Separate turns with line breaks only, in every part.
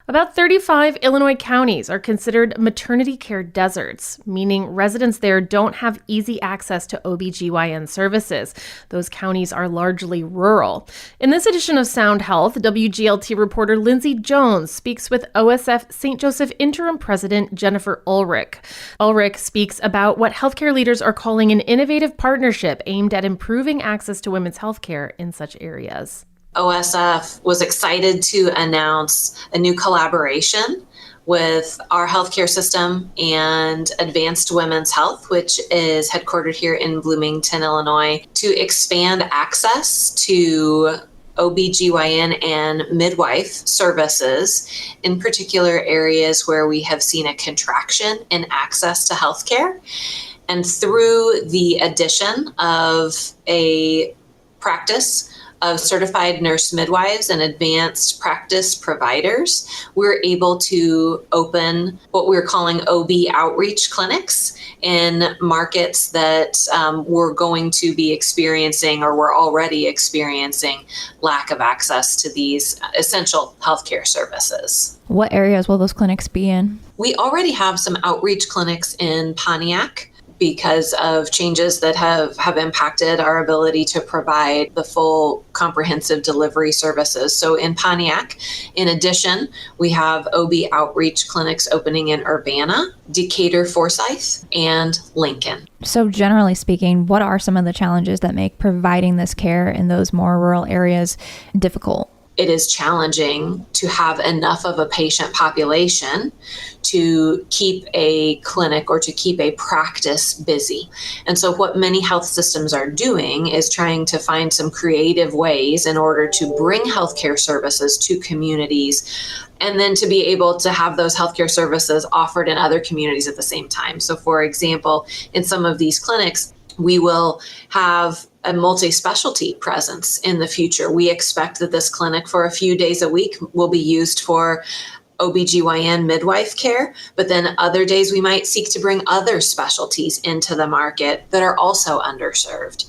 About 35 Illinois counties are considered maternity care deserts, meaning residents there don't have easy access to OB/GYN services. Those counties are largely rural. In this edition of Sound Health, WGLT reporter Lindsay Jones speaks with OSF St. Joseph Interim President Jennifer Ulrich. Ulrich speaks about what healthcare leaders are calling an innovative partnership aimed at improving access to women's healthcare in such areas.
OSF was excited to announce a new collaboration with our healthcare system and Advanced Women's Health, which is headquartered here in Bloomington, Illinois, to expand access to OB/GYN and midwife services, in particular areas where we have seen a contraction in access to healthcare. And through the addition of a practice of certified nurse midwives and advanced practice providers, we're able to open what we're calling OB outreach clinics in markets that we're going to be experiencing or we're already experiencing lack of access to these essential healthcare services.
What areas will those clinics be in?
We already have some outreach clinics in Pontiac, because of changes that have impacted our ability to provide the full comprehensive delivery services. So in Pontiac, in addition, we have OB outreach clinics opening in Urbana, Decatur, Forsyth, and Lincoln.
So generally speaking, what are some of the challenges that make providing this care in those more rural areas difficult?
It is challenging to have enough of a patient population to keep a clinic or to keep a practice busy. And so what many health systems are doing is trying to find some creative ways in order to bring healthcare services to communities and then to be able to have those healthcare services offered in other communities at the same time. So for example, in some of these clinics, we will have a multi-specialty presence in the future. We expect that this clinic for a few days a week will be used for OB/GYN midwife care, but then other days we might seek to bring other specialties into the market that are also underserved.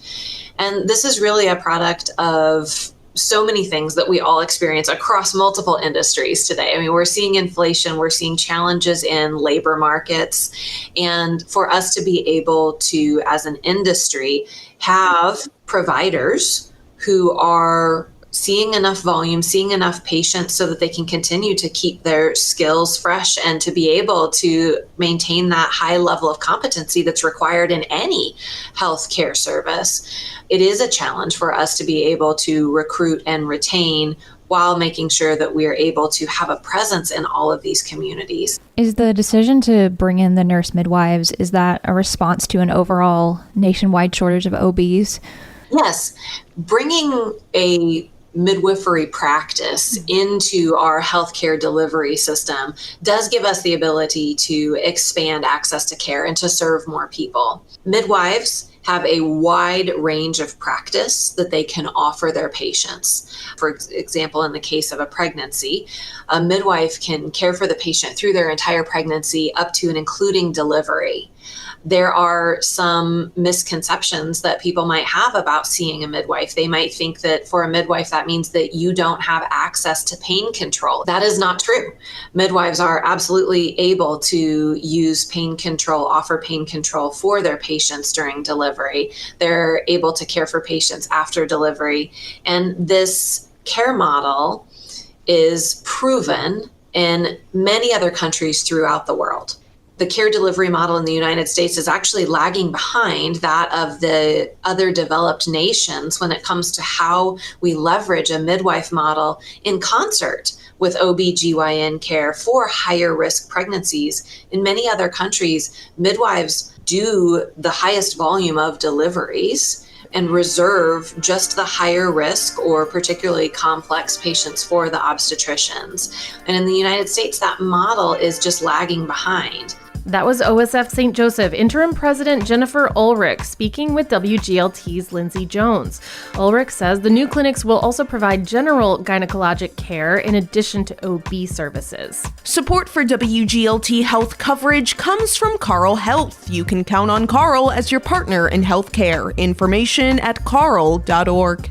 And this is really a product of so many things that we all experience across multiple industries today. I mean, we're seeing inflation, we're seeing challenges in labor markets, and for us to be able to, as an industry, have providers who are seeing enough volume, seeing enough patients so that they can continue to keep their skills fresh and to be able to maintain that high level of competency that's required in any healthcare service. It is a challenge for us to be able to recruit and retain while making sure that we are able to have a presence in all of these communities.
Is the decision to bring in the nurse midwives, is that a response to an overall nationwide shortage of OBs?
Yes. Bringing a midwifery practice into our healthcare delivery system does give us the ability to expand access to care and to serve more people. Midwives have a wide range of practice that they can offer their patients. For example, in the case of a pregnancy, a midwife can care for the patient through their entire pregnancy up to and including delivery. There are some misconceptions that people might have about seeing a midwife. They might think that for a midwife, that means that you don't have access to pain control. That is not true. Midwives are absolutely able to use pain control, offer pain control for their patients during delivery. They're able to care for patients after delivery. And this care model is proven in many other countries throughout the world. The care delivery model in the United States is actually lagging behind that of the other developed nations when it comes to how we leverage a midwife model in concert with OB/GYN care for higher risk pregnancies. In many other countries, midwives do the highest volume of deliveries and reserve just the higher risk or particularly complex patients for the obstetricians. And in the United States, that model is just lagging behind.
That was OSF St. Joseph Interim President Jennifer Ulrich speaking with WGLT's Lindsay Jones. Ulrich says the new clinics will also provide general gynecologic care in addition to OB services.
Support for WGLT health coverage comes from Carle Health. You can count on Carle as your partner in healthcare. Information at carle.org.